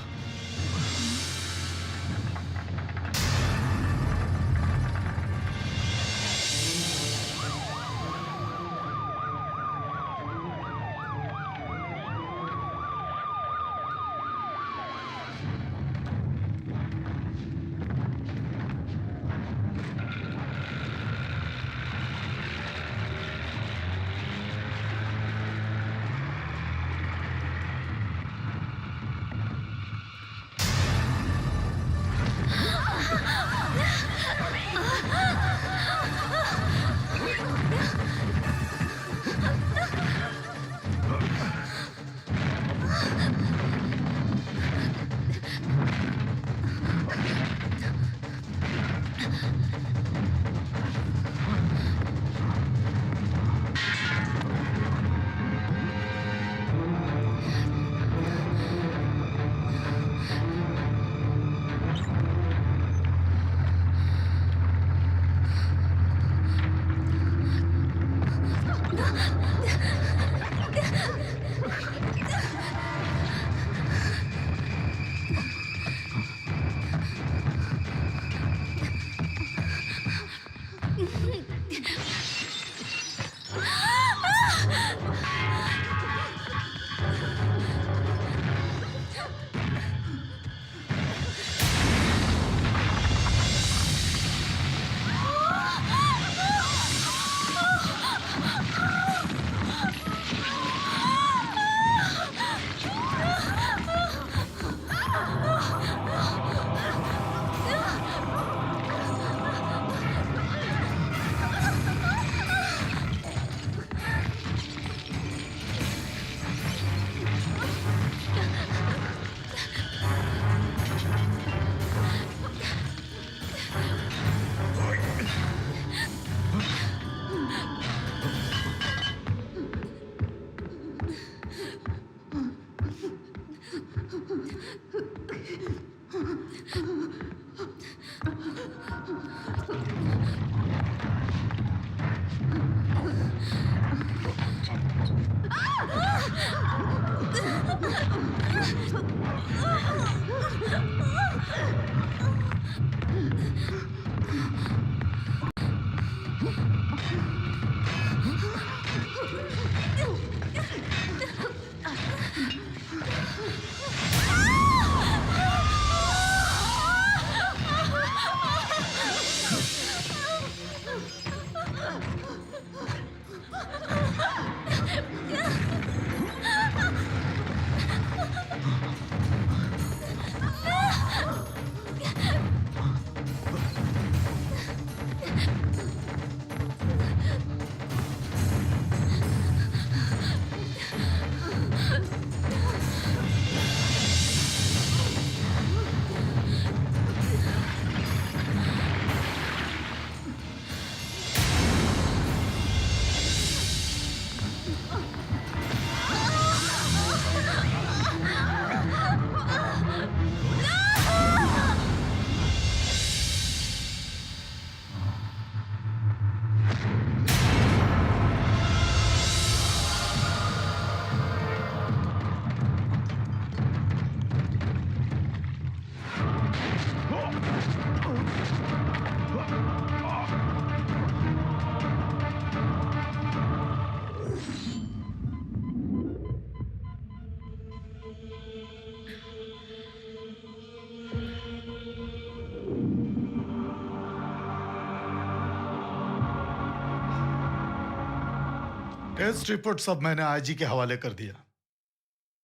टेस्ट रिपोर्ट सब मैंने आईजी के हवाले कर दिया।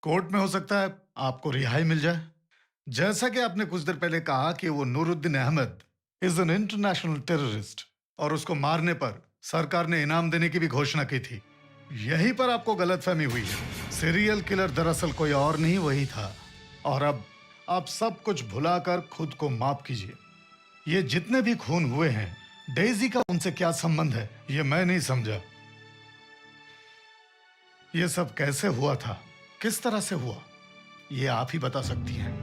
कोर्ट में हो सकता है आपको रिहाई मिल जाए। जैसा कि आपने कुछ देर पहले कहा कि वो Nooruddin Ahmed is an international terrorist और उसको मारने पर सरकार ने इनाम देने की भी घोषणा की थी। यहीं पर आपको गलतफहमी हुई है। सीरियल किलर दरअसल कोई और नहीं वही था। और अब आप सब कुछ भुलाकर खुद को माफ कीजिए। ये जितने भी खून हुए हैं, डेजी का उनसे क्या संबंध है ये मैं नहीं समझा। ये सब कैसे हुआ था, किस तरह से हुआ, ये आप ही बता सकती हैं।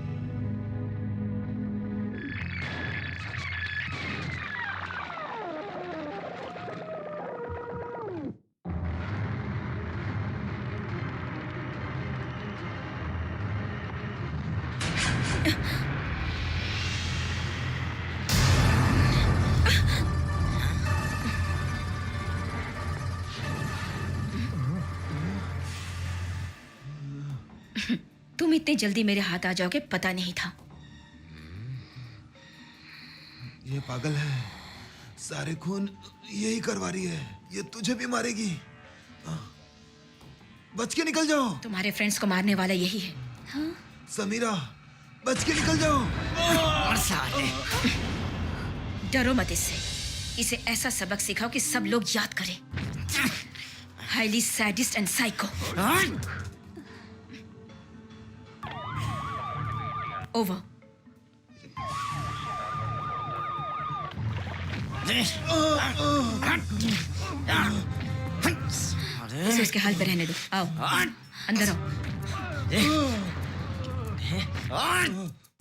तुम इतनी जल्दी मेरे हाथ आ जाओगे पता नहीं था। ये पागल है, सारे खून यही करवा रही है, ये तुझे भी मारेगी। बच के निकल जाओ। तुम्हारे फ्रेंड्स को मारने वाला यही है। हाँ? समीरा, बच के निकल जाओ। और साले, डरो मत इससे। इसे ऐसा सबक सिखाओ कि सब लोग याद करें। Highly sadist and psycho. Over. इसे उसके हाल पे रहने दो। आओ, अंदर आओ।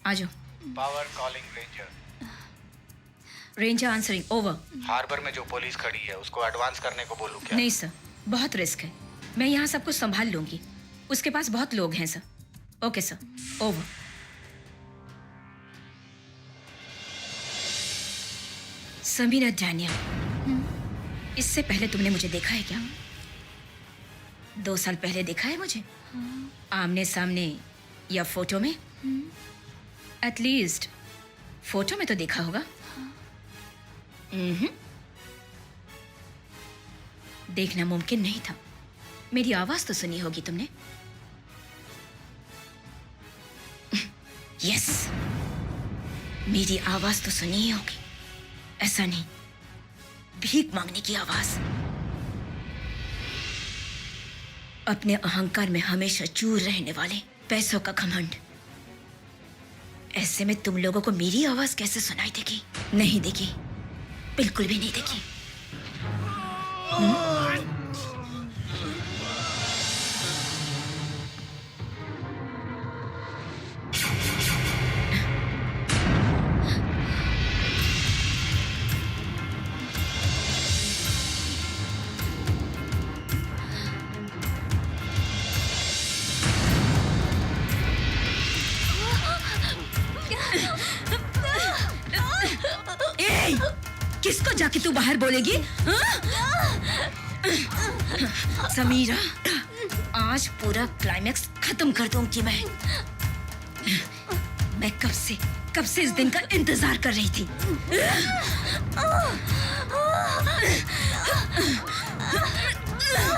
आ जाओ। Power calling ranger. Ranger answering. Over. Harbour में जो पुलिस खड़ी है उसको एडवांस करने को बोलूं क्या? नहीं सर, बहुत रिस्क है। मैं यहाँ सब कुछ संभाल लूंगी। उसके पास बहुत लोग हैं sir. Okay sir, over. Sameera Daniel, इससे पहले तुमने मुझे देखा है क्या? 2 साल पहले देखा है मुझे? आमने सामने या फोटो में? एटलीस्ट फोटो में तो देखा होगा। देखना मुमकिन नहीं था। मेरी आवाज तो सुनी होगी तुमने। यस, मेरी आवाज तो सुनी ही होगी। ऐसा नहीं, भीख मांगने की आवाज। अपने अहंकार में हमेशा चूर रहने वाले, पैसों का घमंड। ऐसे में तुम लोगों को मेरी आवाज कैसे सुनाई देगी? नहीं देगी, बिल्कुल भी नहीं देगी। किसको जाके तू बाहर बोलेगी? समीरा, आज पूरा क्लाइमैक्स खत्म कर दूंगी मैं। मैं कब से इस दिन का इंतजार कर रही थी।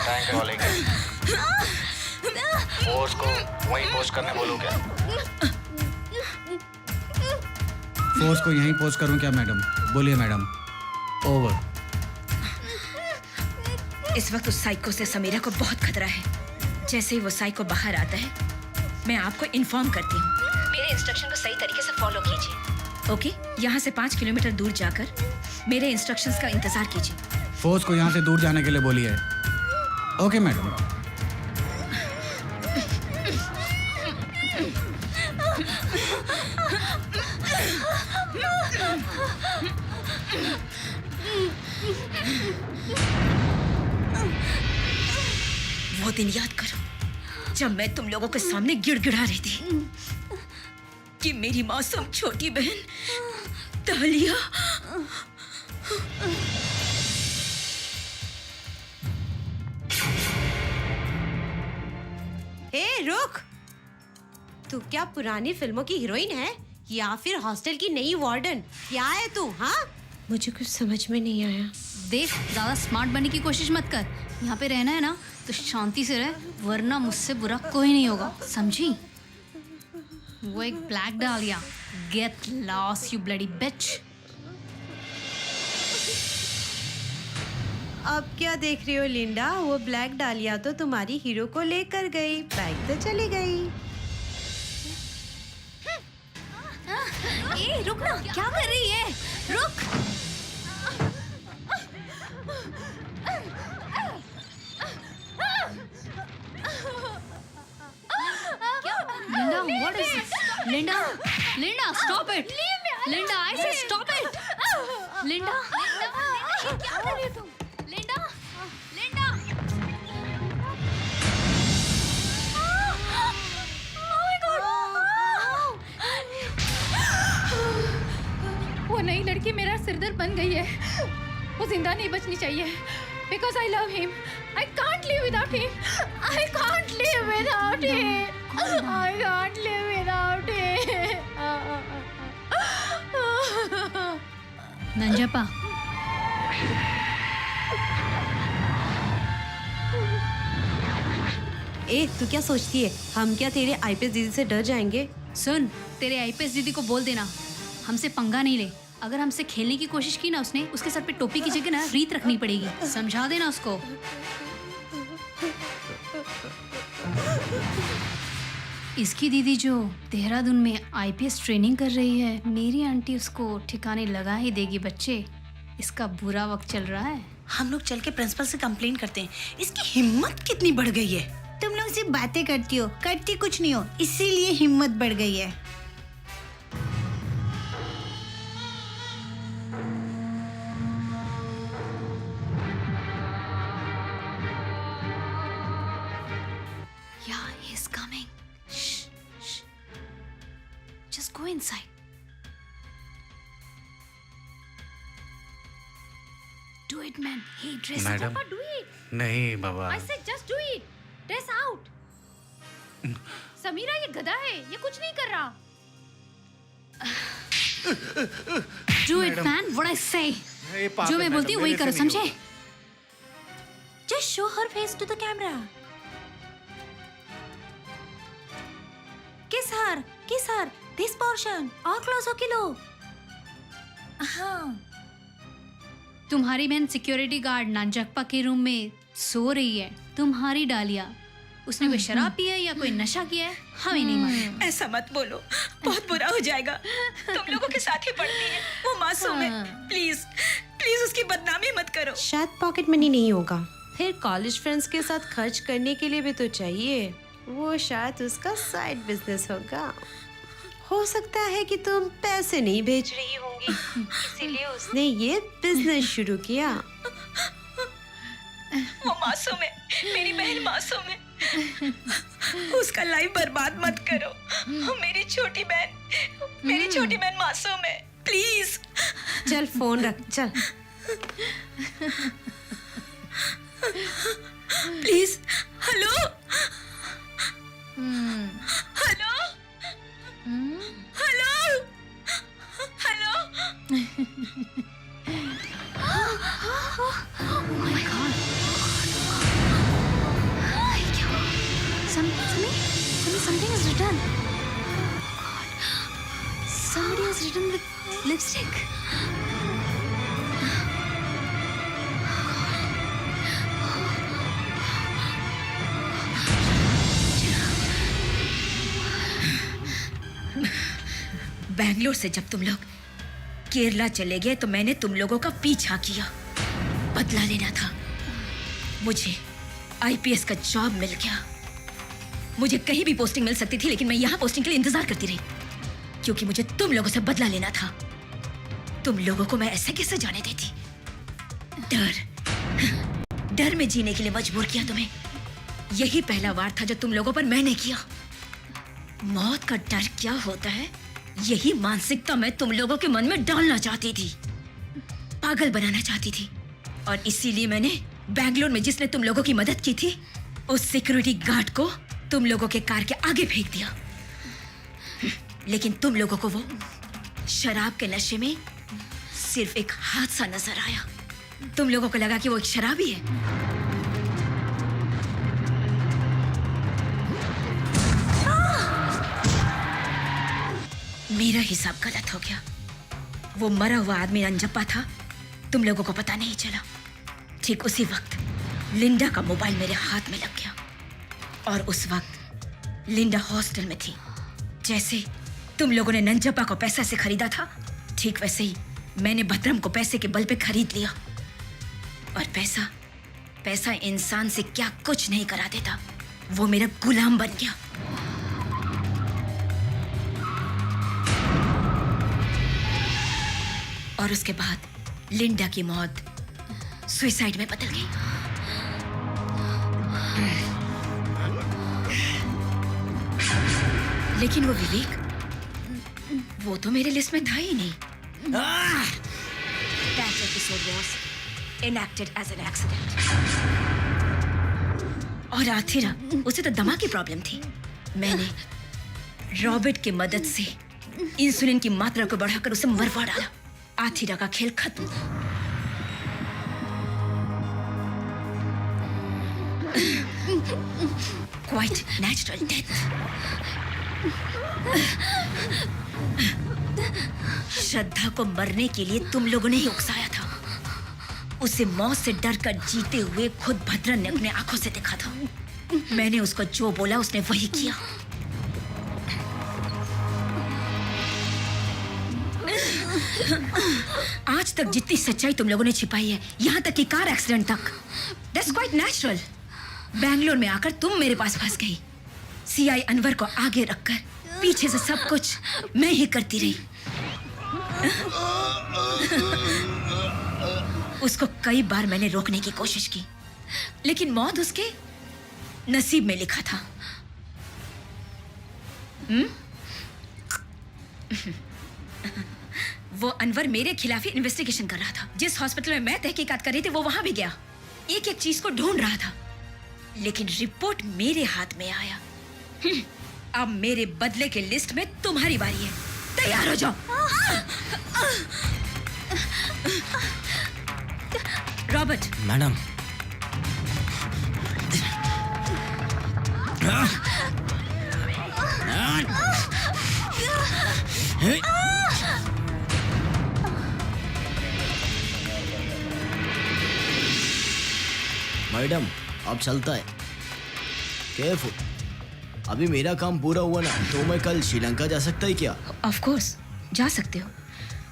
Bank calling. फोर्स को वहीं पोस्ट करने बोलूं क्या? फोर्स को यहीं पोस्ट करूं क्या मैडम? बोलिए मैडम। ओवर। इस वक्त उस साइको से समीरा को बहुत खतरा है। जैसे ही वो साइको बाहर आता है, मैं आपको इन्फॉर्म करती हूँ। मेरे इंस्ट्रक्शन को सही तरीके से फॉलो कीजिए। ओके? यहाँ से 5 किलोमीटर दूर जाकर मेरे इंस्ट्रक्शंस का इंतजार कीजिए। फोर्स को यहाँ से दूर जाने के लिए बोलिए। Okay madam. वो दिन याद करो जब मैं तुम लोगों के सामने गिड़गिड़ा रही थी कि मेरी मासूम छोटी बहन तालिया रुक। तू क्या पुरानी फिल्मों की हीरोइन है या फिर हॉस्टल की नई वार्डन? क्या है तू? हाँ, मुझे कुछ समझ में नहीं आया। देख, ज्यादा स्मार्ट बनने की कोशिश मत कर। यहाँ पे रहना है ना तो शांति से रह, वरना मुझसे बुरा कोई नहीं होगा, समझी? वो एक ब्लैक डालिया। गेट लॉस्ट यू ब्लडी बिच। अब क्या देख रही हो लिंडा? वो ब्लैक डालिया तो तुम्हारी हीरो को लेकर गई, बाइक तो चली गई। ए, रुक ना, क्या कर रही है? रुक। Linda, what is this? Linda, stop it. Linda, I say stop it. Linda, क्या कर रही हो तुम? Linda. Oh my God. बन गई है। वो जिंदा नहीं बचनी चाहिए। Because I love him. I can't live without him. I can't live without him. I can't live without him. Nanjappa, ए, तू क्या सोचती है? हम क्या तेरे आईपीएस दीदी से डर जाएंगे? सुन, तेरे आईपीएस दीदी को बोल देना हमसे पंगा नहीं ले। अगर हमसे खेलने की कोशिश की ना उसने, उसके सर पे टोपी की जगह ना रीत रखनी पड़ेगी। समझा देना उसको। इसकी दीदी जो देहरादून में आईपीएस ट्रेनिंग कर रही है, मेरी आंटी उसको ठिकाने लगा ही देगी। बच्चे, इसका बुरा वक्त चल रहा है। हम लोग चल के प्रिंसिपल से कंप्लेन करते हैं। इसकी हिम्मत कितनी बढ़ गई है। तुम लोग सिर्फ बातें करती हो, करती कुछ नहीं हो, इसीलिए हिम्मत बढ़ गई है। Yeah, he's coming. Shh, shh. Just go inside. Do it, man. Hey, dress Madam. up. Do it. नहीं बाबा। I said just do it. Dress out. Samira, ये गधा है, ये कुछ नहीं कर रहा। Do it, man. What I say. जो मैं बोलती हूँ वही करो, समझे? Just show her face to the camera. Kiss her. This portion. और close होके लो। हाँ। तुम्हारी बहन सिक्योरिटी गार्ड नानजप्पा के रूम में सो रही है। तुम्हारी डालिया, उसने कोई शराब पी है या कोई नशा किया है, हमें नहीं मालूम। ऐसा मत बोलो, बहुत बुरा हो जाएगा। तुम लोगों के साथ ही पढ़ती है, वो मासूम है। प्लीज उसकी बदनामी मत करो। शायद पॉकेट मनी नहीं होगा, फिर कॉलेज फ्रेंड्स के साथ खर्च करने के लिए भी तो चाहिए। वो शायद उसका साइड बिजनेस होगा। हो सकता है कि तुम पैसे नहीं भेज रही होंगी, इसीलिए उसने ये बिजनेस शुरू किया। वो मासूम है, मेरी बहन मासूम है। उसका लाइफ बर्बाद मत करो। मेरी छोटी बहन मासूम है। प्लीज। चल फोन रख, चल। Please. Hello. Something is written. Somebody has written with lipstick. Bangalore से जब तुम लोग केरला चले गए तो मैंने तुम लोगों का पीछा किया, बदला लेना था। मुझे आईपीएस का जॉब मिल गया। मुझे कहीं भी पोस्टिंग मिल सकती थी, लेकिन मैं यहाँ पोस्टिंग के लिए इंतजार करती रही, क्योंकि मुझे तुम लोगों से बदला लेना था। तुम लोगों को मैं ऐसे कैसे जाने देती? डर में जीने के लिए मजबूर किया तुम्हें। यही पहला वार था जो तुम लोगों पर मैंने किया। मौत का डर क्या होता है, यही मानसिकता मैं तुम लोगों के मन में डालना चाहती थी, पागल बनाना चाहती थी। और इसीलिए मैंने बैंगलोर में जिसने तुम लोगों की मदद की थी, उस सिक्योरिटी गार्ड को तुम लोगों के कार के आगे फेंक दिया। लेकिन तुम लोगों को वो शराब के नशे में सिर्फ एक हादसा नजर आया। तुम लोगों को लगा कि वो एक शराबी है। मेरा हिसाब गलत हो गया। वो मरा हुआ आदमी नंजप्पा था, तुम लोगों को पता नहीं चला। ठीक उसी वक्त लिंडा का मोबाइल मेरे हाथ में लग गया, और उस वक्त लिंडा हॉस्टल में थी। जैसे तुम लोगों ने नंजप्पा को पैसा से खरीदा था, ठीक वैसे ही मैंने भद्रम को पैसे के बल पे खरीद लिया। और पैसा इंसान से क्या कुछ नहीं करा देता, वो मेरा गुलाम बन गया। और उसके बाद लिंडा की मौत सुसाइड में बदल गई। लेकिन वो विवेक, वो तो मेरे लिस्ट में था ही नहीं। Episode was enacted as an accident. और आथिरा, उसे तो दमा की प्रॉब्लम थी। मैंने रॉबर्ट की मदद से इंसुलिन की मात्रा को बढ़ाकर उसे मरवा डाला। आथिरा का खेल खत्म। Quite natural death. श्रद्धा को मरने के लिए तुम लोगों ने ही उकसाया था। उसे मौत से डर कर जीते हुए खुद भद्रन ने अपने आंखों से देखा था। मैंने उसको जो बोला उसने वही किया। आज तक जितनी सच्चाई तुम लोगों ने छिपाई है, यहाँ तक कि कार एक्सीडेंट तक, दैट्स क्वाइट नेचुरल। बैंगलोर में आकर तुम मेरे पास फंस गई। सीआई अनवर को आगे रखकर पीछे से सब कुछ मैं ही करती रही। उसको कई बार मैंने रोकने की कोशिश की, लेकिन मौत उसके नसीब में लिखा था। वो अनवर मेरे खिलाफ ही इन्वेस्टिगेशन कर रहा था। जिस हॉस्पिटल में मैं तहकीकात कर रही थी वो वहां भी गया, एक एक चीज को ढूंढ रहा था, लेकिन रिपोर्ट मेरे हाथ में आया। अब मेरे बदले के लिस्ट में तुम्हारी बारी है। तैयार हो जाओ। रॉबर्ट। मैडम। मैडम अब चलता है। केयरफुल। अभी मेरा काम पूरा हुआ ना तो मैं कल श्रीलंका जा सकता है क्या? ऑफ कोर्स जा सकते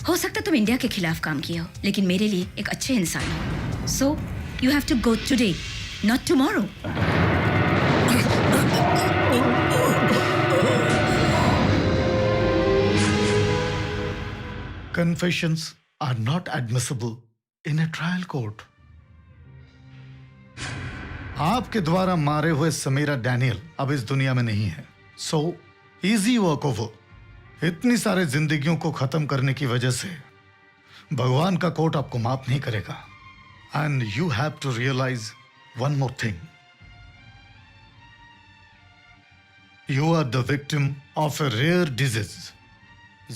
हो सकता तुम इंडिया के खिलाफ काम किया हो, लेकिन मेरे लिए एक अच्छे इंसान हो। So you have to go today, not tomorrow. Confessions are not admissible in a trial court. आपके द्वारा मारे हुए समीरा डैनियल अब इस दुनिया में नहीं है। So easy work over. इतनी सारे जिंदगियों को खत्म करने की वजह से भगवान का कोर्ट आपको माफ नहीं करेगा। And you have to realize one more thing. You are the victim of a rare disease.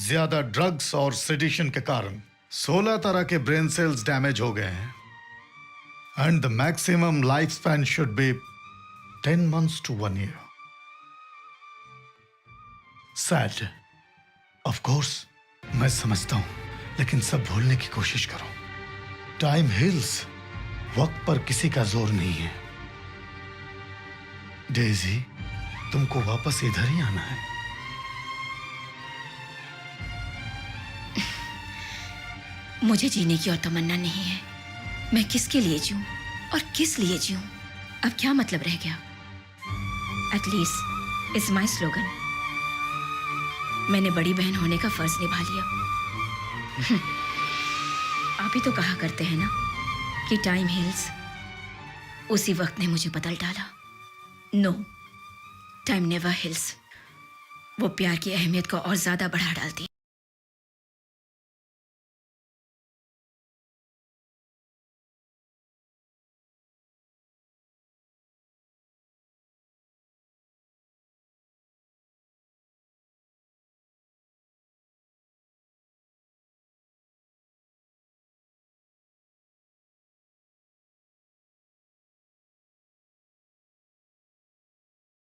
ज्यादा ड्रग्स और सेडिशन के कारण 16 तरह के ब्रेन सेल्स डैमेज हो गए हैं। And the maximum life span should be 10 months to 1 year. Sad of course, मैं समझता हूं, लेकिन सब भूलने की कोशिश करो। टाइम हील्स, वक्त पर किसी का जोर नहीं है। डेजी, तुमको वापस इधर ही आना है। मुझे जीने की और तमन्ना नहीं है। मैं किसके लिए जीऊं और किस लिए जीऊं, अब क्या मतलब रह गया? At least it's my slogan. मैंने बड़ी बहन होने का फर्ज निभा लिया। आप ही तो कहा करते हैं ना कि टाइम हील्स। उसी वक्त ने मुझे बदल डाला। No, time never heals. वो प्यार की अहमियत को और ज्यादा बढ़ा डालती।